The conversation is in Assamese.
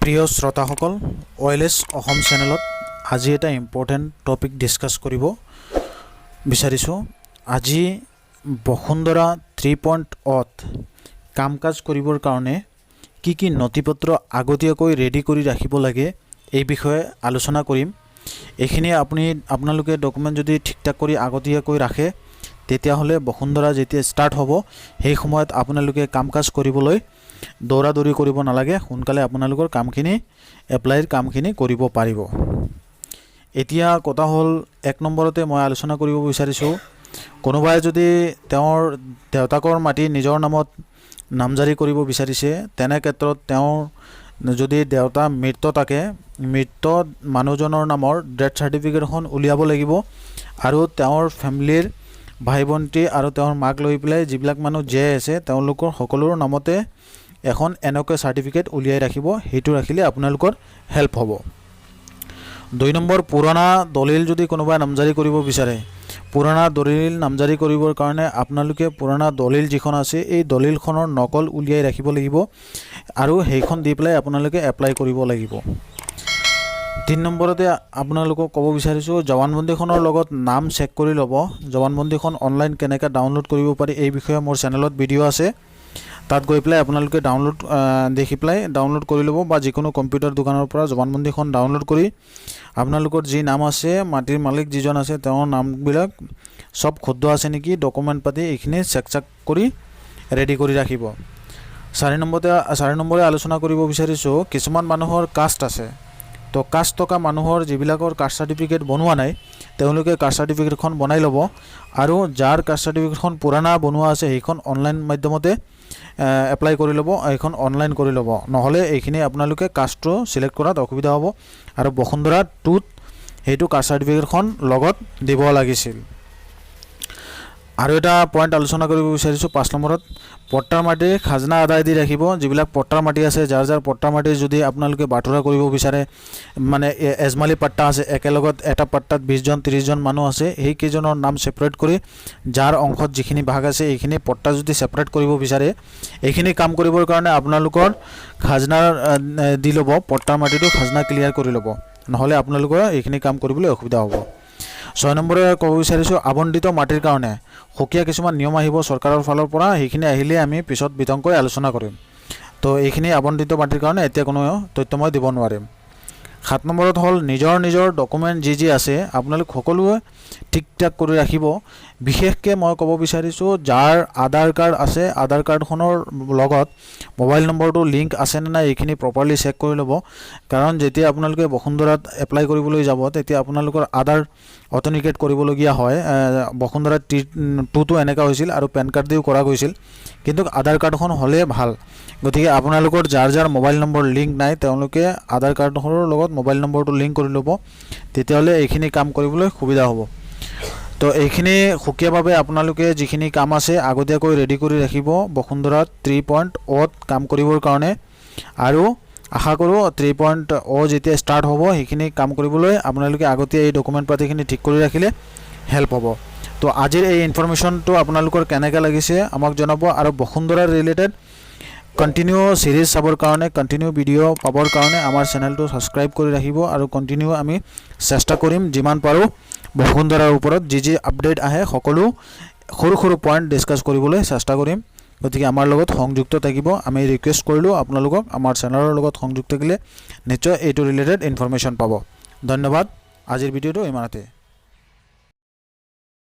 প্ৰিয় শ্ৰোতাসকল ওয়েলএছ অসম চেনেলত আজি এটা ইম্পৰ্টেণ্ট টপিক ডিছকাছ কৰিব বিচাৰিছোঁ। আজি বসুন্ধৰা 3.0ত কাম কাজ কৰিবৰ কাৰণে কি কি নথিপত্ৰ আগতীয়াকৈ ৰেডি কৰি ৰাখিব লাগে এই বিষয়ে আলোচনা কৰিম। এইখিনি আপোনালোকে ডকুমেণ্ট যদি ঠিকঠাক কৰি আগতীয়াকৈ ৰাখে তেতিয়াহ'লে বসুন্ধৰা যেতিয়া ষ্টাৰ্ট হ'ব সেই সময়ত আপোনালোকে কাম কাজ কৰিবলৈ দৌৰা-দৌৰি কৰিব নালাগে, সোনকালে আপোনালোকৰ কামখিনি এপ্লাইৰ কামখিনি কৰিব পাৰিব। এতিয়া কথা হ'ল 1 নম্বৰতে মই আলোচনা কৰিব বিচাৰিছোঁ, কোনোবাই যদি তেওঁৰ দেউতাকৰ মাটি নিজৰ নামত নামজাৰি কৰিব বিচাৰিছে, তেনে ক্ষেত্ৰত তেওঁৰ যদি দেউতা মৃত থাকে, মৃত মানুহজনৰ নামৰ ডেথ চাৰ্টিফিকেটখন উলিয়াব লাগিব আৰু তেওঁৰ ফেমিলিৰ ভাই ভণ্টি আৰু তেওঁৰ মাক লৈ পেলাই যিবিলাক মানুহ জীয়াই আছে তেওঁলোকৰ সকলোৰ নামতে এখন এনেকুৱা চাৰ্টিফিকেট উলিয়াই ৰাখিব, সেইটো ৰাখিলে আপোনালোকৰ হেল্প হ'ব। 2 নম্বৰ, পুৰণা দলিল যদি কোনোবাই নামজাৰি কৰিব বিচাৰে, পুৰণা দলিল নামজাৰি কৰিবৰ কাৰণে আপোনালোকে পুৰণা দলিল যিখন আছে এই দলিলখনৰ নকল উলিয়াই ৰাখিব লাগিব আৰু সেইখন দি পেলাই আপোনালোকে এপ্লাই কৰিব লাগিব। 3 নম্বৰতে আপোনালোকক ক'ব বিচাৰিছোঁ, জৱানবন্দীখনৰ লগত নাম চেক কৰি ল'ব। জৱানবন্দীখন অনলাইন কেনেকৈ ডাউনলোড কৰিব পাৰি এই বিষয়ে মোৰ চেনেলত ভিডিঅ' আছে, তাত গৈ পেলাই আপোনালোকে দেখি পেলাই ডাউনলোড কৰি ল'ব বা যিকোনো কম্পিউটাৰ দোকানৰ পৰা জৱানবন্দীখন ডাউনলোড কৰি আপোনালোকৰ যি নাম আছে, মাটিৰ মালিক যিজন আছে তেওঁৰ নামবিলাক চব শুদ্ধ আছে নেকি, ডকুমেণ্ট পাতি এইখিনি চেক কৰি ৰেডি কৰি ৰাখিব। 4 নম্বৰে আলোচনা কৰিব বিচাৰিছোঁ, কিছুমান মানুহৰ কাষ্ট আছে, তো কাষ্ট থকা মানুহৰ যিবিলাকৰ কাষ্ট চাৰ্টিফিকেট বনোৱা নাই তেওঁলোকে কাষ্ট চাৰ্টিফিকেটখন বনাই ল'ব আৰু যাৰ কাষ্ট চাৰ্টিফিকেটখন পুৰণা বনোৱা আছে সেইখন অনলাইন মাধ্যমতে এপ্লাই কৰি ল'ব, এইখন অনলাইন কৰি ল'ব, নহ'লে এইখিনি আপোনালোকে কাষ্টটো চিলেক্ট কৰাত অসুবিধা হ'ব আৰু বসুন্ধৰা 2ত সেইটো কাষ্ট চাৰ্টিফিকেটখন লগত দিব লাগিছিল। আৰু এটা পইণ্ট আলোচনা কৰিব বিচাৰিছোঁ 5 নম্বৰত, পট্টাৰ মাটি খাজনা আদায় দি ৰাখিব। যিবিলাক পট্টাৰ মাটি আছে, যাৰ পট্টাৰ মাটি যদি আপোনালোকে বাটোৰা কৰিব বিচাৰে, মানে এজমালি পাট্টা আছে, একেলগত এটা পাট্টাত 20 জন 30 জন মানুহ আছে, সেইকেইজনৰ নাম ছেপাৰেট কৰি যাৰ অংশত যিখিনি ভাগ আছে এইখিনি পট্টা যদি ছেপাৰেট কৰিব বিচাৰে, এইখিনি কাম কৰিবৰ কাৰণে আপোনালোকৰ খাজনা দি ল'ব, পট্টাৰ মাটিটো খাজনা ক্লিয়াৰ কৰি ল'ব, নহ'লে আপোনালোকৰ এইখিনি কাম কৰিবলৈ অসুবিধা হ'ব। 6 নম্বৰে ক'ব বিচাৰিছোঁ, আবণ্টিত মাটিৰ কাৰণে সুকীয়া কিছুমান নিয়ম আহিব চৰকাৰৰ ফালৰ পৰা, সেইখিনি আহিলে আমি পিছত বিতংকৈ আলোচনা কৰিম। তো এইখিনি আবণ্টিত মাটিৰ কাৰণে এতিয়া কোনো তথ্য মই দিব নোৱাৰিম। 7 নম্বৰত হ'ল, নিজৰ ডকুমেণ্ট যি আছে আপোনালোক সকলোৱে ঠিক ঠাক কৰি ৰাখিব। বিশেষকৈ মই ক'ব বিচাৰিছোঁ, যাৰ আধাৰ কাৰ্ড আছে আধাৰ কাৰ্ডখনৰ লগত মোবাইল নম্বৰটো লিংক আছেনে নাই এইখিনি প্ৰপাৰলি চেক কৰি ল'ব, কাৰণ যেতিয়া আপোনালোকে বসুন্ধৰাত এপ্লাই কৰিবলৈ যাব তেতিয়া আপোনালোকৰ আধাৰ অথেণ্টিকেট কৰিবলগীয়া হয়। বসুন্ধৰা 2টো এনেকুৱা হৈছিল আৰু পেন কাৰ্ড দিও কৰা গৈছিল, কিন্তু আধাৰ কাৰ্ডখন হ'লে ভাল। গতিকে আপোনালোকৰ যাৰ মোবাইল নম্বৰ লিংক নাই তেওঁলোকে আধাৰ কাৰ্ডখনৰ লগত মোবাইল নম্বৰটো লিংক কৰি ল'ব, তেতিয়াহ'লে এইখিনি কাম কৰিবলৈ সুবিধা হ'ব। তো এইখিনি সুকীয়াভাৱে আপোনালোকে যিখিনি কাম আছে আগতীয়াকৈ ৰেডি কৰি ৰাখিব বসুন্ধৰা 3.0ত কাম কৰিবৰ কাৰণে, আৰু আশা কৰোঁ 3.0 যেতিয়া ষ্টাৰ্ট হ'ব সেইখিনি কাম কৰিবলৈ আপোনালোকে আগতীয়া এই ডকুমেণ্ট পাতিখিনি ঠিক কৰি ৰাখিলে হেল্প হ'ব। তো আজিৰ এই ইনফৰমেশ্যনটো আপোনালোকৰ কেনেকৈ লাগিছে আমাক জনাব, আৰু বসুন্ধৰাৰ ৰিলেটেড কণ্টিনিউ চিৰিজ চাবৰ কাৰণে, কণ্টিনিউ ভিডিঅ' পাবৰ কাৰণে আমাৰ চেনেলটো ছাবস্ক্ৰাইব কৰি ৰাখিব, আৰু কণ্টিনিউ আমি চেষ্টা কৰিম যিমান পাৰোঁ বসুন্ধৰাৰ ওপৰত যি আপডেট আহে সকলো সৰু পইণ্ট ডিছকাছ কৰিবলৈ চেষ্টা কৰিম। গতিকে আমাৰ লগত সংযুক্ত থাকিব, আমি ৰিকুৱেষ্ট কৰিলোঁ আপোনালোকক আমাৰ চেনেলৰ লগত সংযুক্ত থাকিলে নিশ্চয় এইটো ৰিলেটেড ইনফৰমেশ্যন পাব। ধন্যবাদ, আজিৰ ভিডিঅ'টো ইমানতে।